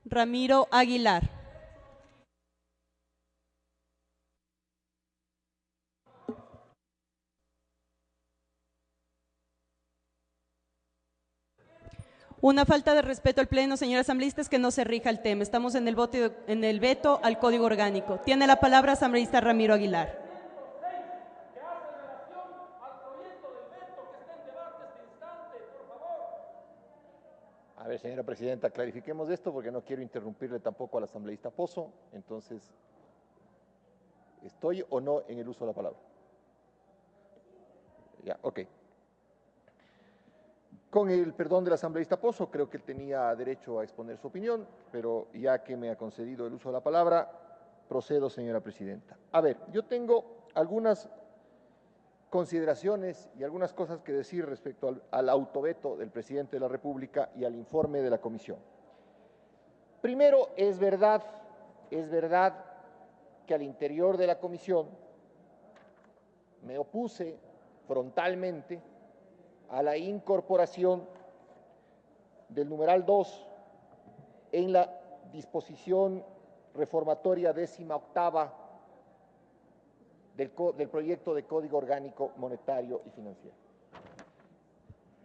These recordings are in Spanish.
Ramiro Aguilar. Una falta de respeto al Pleno, señor asambleísta, es que no se rija el tema. Estamos en el veto al Código Orgánico. Tiene la palabra asambleísta Ramiro Aguilar. A ver, señora presidenta, clarifiquemos esto porque no quiero interrumpirle tampoco al asambleísta Pozo. Entonces, ¿estoy o no en el uso de la palabra? Ya, ok. Con el perdón del asambleísta Pozo, creo que él tenía derecho a exponer su opinión, pero ya que me ha concedido el uso de la palabra, procedo, señora presidenta. A ver, yo tengo algunas consideraciones y algunas cosas que decir respecto al autoveto del presidente de la República y al informe de la comisión. Primero, es verdad que al interior de la comisión me opuse frontalmente a la incorporación del numeral 2 en la disposición reformatoria 18ª del proyecto de Código Orgánico Monetario y Financiero.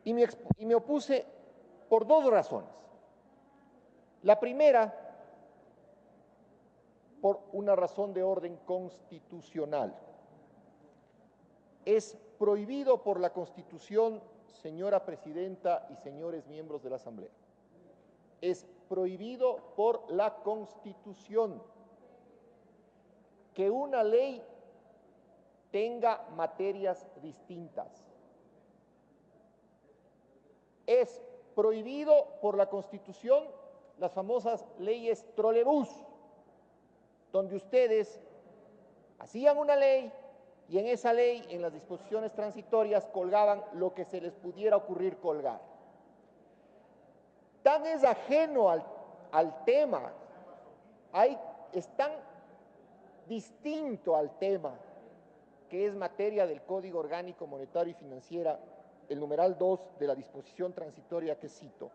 Y me opuse por dos razones. La primera, por una razón de orden constitucional. Es prohibido por la Constitución, señora presidenta y señores miembros de la Asamblea. Es prohibido por la Constitución que una ley tenga materias distintas. Es prohibido por la Constitución las famosas leyes trolebús, donde ustedes hacían una ley y en esa ley, en las disposiciones transitorias, colgaban lo que se les pudiera ocurrir colgar. Tan es ajeno al tema, es tan distinto al tema, que es materia del Código Orgánico Monetario y Financiera, el numeral 2 de la disposición transitoria que cito,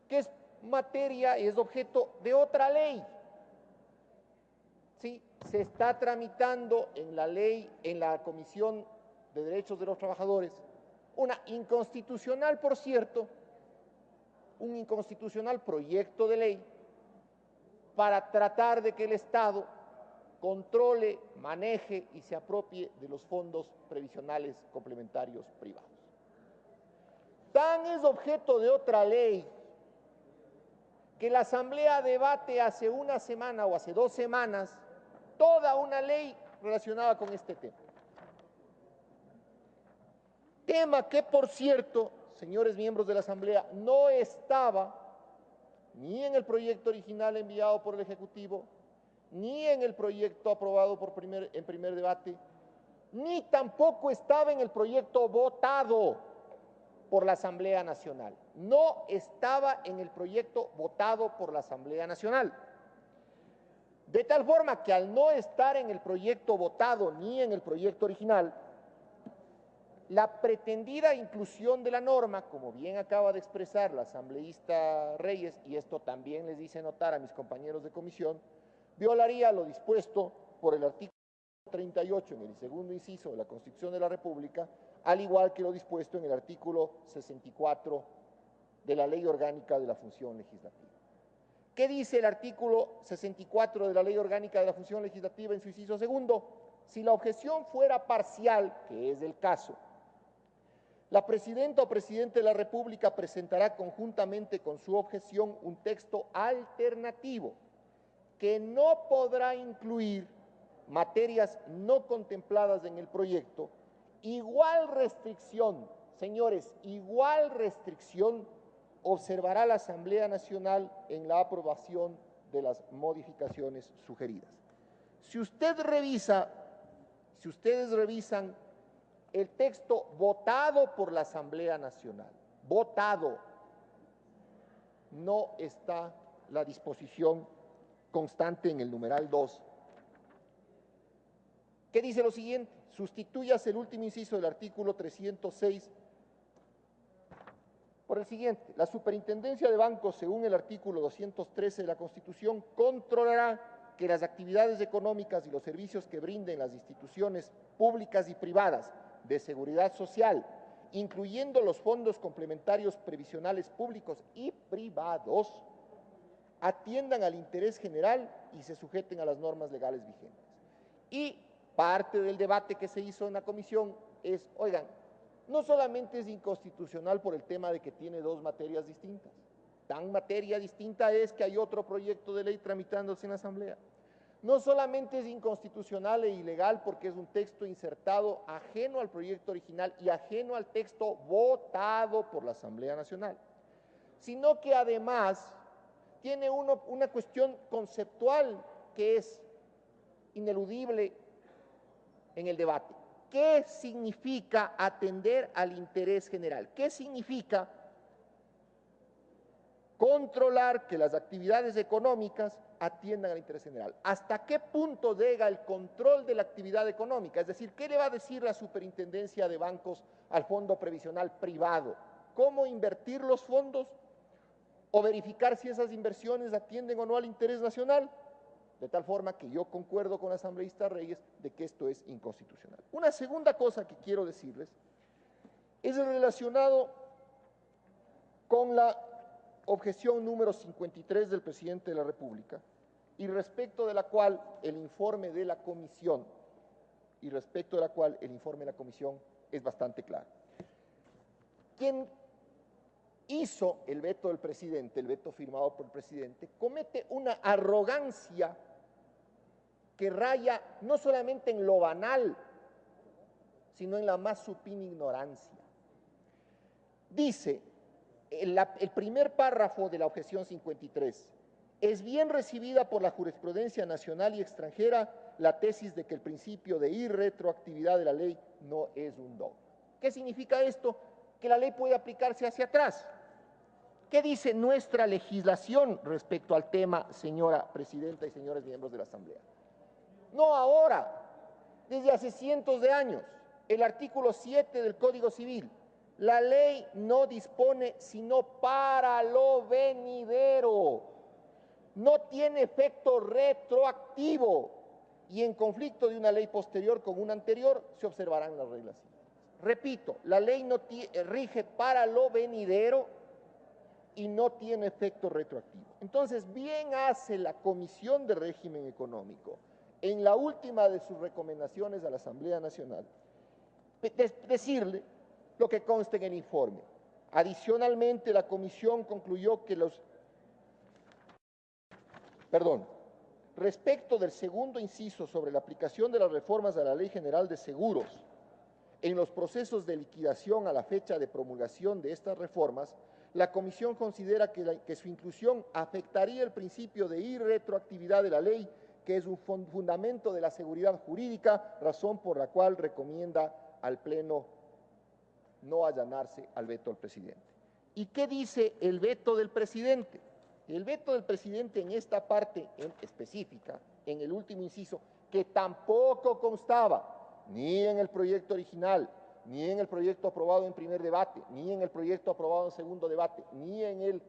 que es materia, es objeto de otra ley. ¿Sí? Se está tramitando en la ley, en la Comisión de Derechos de los Trabajadores, una inconstitucional, por cierto, un inconstitucional proyecto de ley para tratar de que el Estado controle, maneje y se apropie de los fondos previsionales complementarios privados. Tan es objeto de otra ley que la Asamblea debate hace una semana o hace 2 semanas toda una ley relacionada con este tema. Tema que, por cierto, señores miembros de la Asamblea, no estaba ni en el proyecto original enviado por el Ejecutivo, ni en el proyecto aprobado en primer debate, ni tampoco estaba en el proyecto votado por la Asamblea Nacional. No estaba en el proyecto votado por la Asamblea Nacional. De tal forma que al no estar en el proyecto votado ni en el proyecto original, la pretendida inclusión de la norma, como bien acaba de expresar la asambleísta Reyes, y esto también les hice notar a mis compañeros de comisión, violaría lo dispuesto por el artículo 38 en el segundo inciso de la Constitución de la República, al igual que lo dispuesto en el artículo 64 de la Ley Orgánica de la Función Legislativa. ¿Qué dice el artículo 64 de la Ley Orgánica de la Función Legislativa en su inciso segundo? Si la objeción fuera parcial, que es el caso, la presidenta o presidente de la República presentará conjuntamente con su objeción un texto alternativo que no podrá incluir materias no contempladas en el proyecto. Igual restricción, señores, igual restricción observará la Asamblea Nacional en la aprobación de las modificaciones sugeridas. Si ustedes revisan el texto votado por la Asamblea Nacional, votado, no está la disposición constante en el numeral 2, que dice lo siguiente: sustituyas el último inciso del artículo 306 por el siguiente: la Superintendencia de Bancos, según el artículo 213 de la Constitución, controlará que las actividades económicas y los servicios que brinden las instituciones públicas y privadas de seguridad social, incluyendo los fondos complementarios previsionales públicos y privados, atiendan al interés general y se sujeten a las normas legales vigentes. Y parte del debate que se hizo en la comisión es, oigan, no solamente es inconstitucional por el tema de que tiene dos materias distintas, tan materia distinta es que hay otro proyecto de ley tramitándose en la Asamblea. No solamente es inconstitucional e ilegal porque es un texto insertado ajeno al proyecto original y ajeno al texto votado por la Asamblea Nacional, sino que además tiene una cuestión conceptual que es ineludible en el debate. ¿Qué significa atender al interés general? ¿Qué significa controlar que las actividades económicas atiendan al interés general? ¿Hasta qué punto llega el control de la actividad económica? Es decir, ¿qué le va a decir la Superintendencia de Bancos al fondo previsional privado? ¿Cómo invertir los fondos? ¿O verificar si esas inversiones atienden o no al interés nacional? De tal forma que yo concuerdo con la asambleísta Reyes de que esto es inconstitucional. Una segunda cosa que quiero decirles es relacionado con la objeción número 53 del presidente de la República y respecto de la cual el informe de la comisión es bastante claro. Quien hizo el veto del presidente, el veto firmado por el presidente, comete una arrogancia que raya no solamente en lo banal, sino en la más supina ignorancia. Dice el primer párrafo de la objeción 53, es bien recibida por la jurisprudencia nacional y extranjera la tesis de que el principio de irretroactividad de la ley no es un dogma. ¿Qué significa esto? Que la ley puede aplicarse hacia atrás. ¿Qué dice nuestra legislación respecto al tema, señora presidenta y señores miembros de la Asamblea? No ahora, desde hace cientos de años. El artículo 7 del Código Civil: la ley no dispone sino para lo venidero, no tiene efecto retroactivo y en conflicto de una ley posterior con una anterior se observarán las reglas siguientes. Repito, la ley no rige para lo venidero y no tiene efecto retroactivo. Entonces, bien hace la Comisión de Régimen Económico en la última de sus recomendaciones a la Asamblea Nacional decirle lo que consta en el informe. Adicionalmente, la Comisión concluyó que respecto del segundo inciso sobre la aplicación de las reformas a la Ley General de Seguros en los procesos de liquidación a la fecha de promulgación de estas reformas, la Comisión considera que su inclusión afectaría el principio de irretroactividad de la ley, que es un fundamento de la seguridad jurídica, razón por la cual recomienda al Pleno no allanarse al veto del presidente. ¿Y qué dice el veto del presidente? El veto del presidente en esta parte específica, en el último inciso, que tampoco constaba ni en el proyecto original, ni en el proyecto aprobado en primer debate, ni en el proyecto aprobado en segundo debate, ni en el...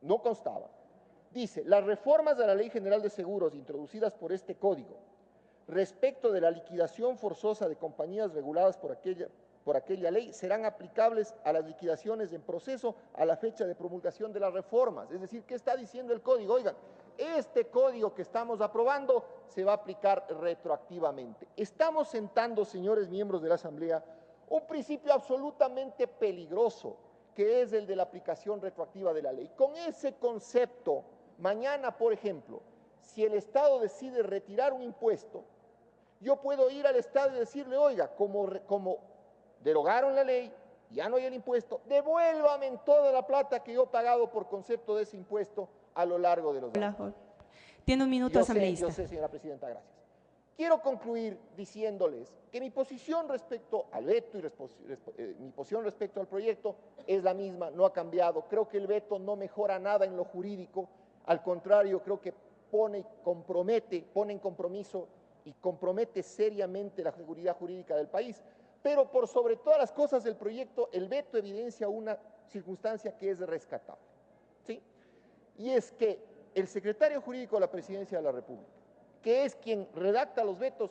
no constaba. Dice: las reformas de la Ley General de Seguros introducidas por este código respecto de la liquidación forzosa de compañías reguladas por aquella ley serán aplicables a las liquidaciones en proceso a la fecha de promulgación de las reformas. Es decir, ¿qué está diciendo el código? Oigan, este código que estamos aprobando se va a aplicar retroactivamente. Estamos sentando, señores miembros de la Asamblea, un principio absolutamente peligroso, que es el de la aplicación retroactiva de la ley. Con ese concepto, mañana, por ejemplo, si el Estado decide retirar un impuesto, yo puedo ir al Estado y decirle: oiga, como derogaron la ley, ya no hay el impuesto, devuélvame toda la plata que yo he pagado por concepto de ese impuesto a lo largo de los años. Tiene un minuto, asambleísta. Yo sé, señora presidenta, gracias. Quiero concluir diciéndoles que mi posición respecto al veto y mi posición respecto al proyecto es la misma, no ha cambiado. Creo que el veto no mejora nada en lo jurídico, al contrario, creo que pone en compromiso y compromete seriamente la seguridad jurídica del país. Pero por sobre todas las cosas del proyecto, el veto evidencia una circunstancia que es rescatable, ¿sí? Y es que el secretario jurídico de la Presidencia de la República, que es quien redacta los vetos,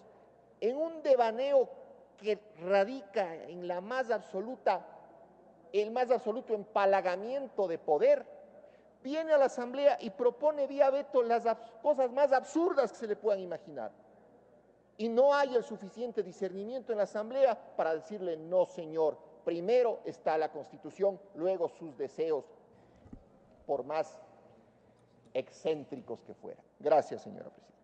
en un devaneo que radica en el más absoluto empalagamiento de poder, viene a la Asamblea y propone vía veto las cosas más absurdas que se le puedan imaginar. Y no hay el suficiente discernimiento en la Asamblea para decirle, no señor, primero está la Constitución, luego sus deseos, por más excéntricos que fueran. Gracias, señora presidenta.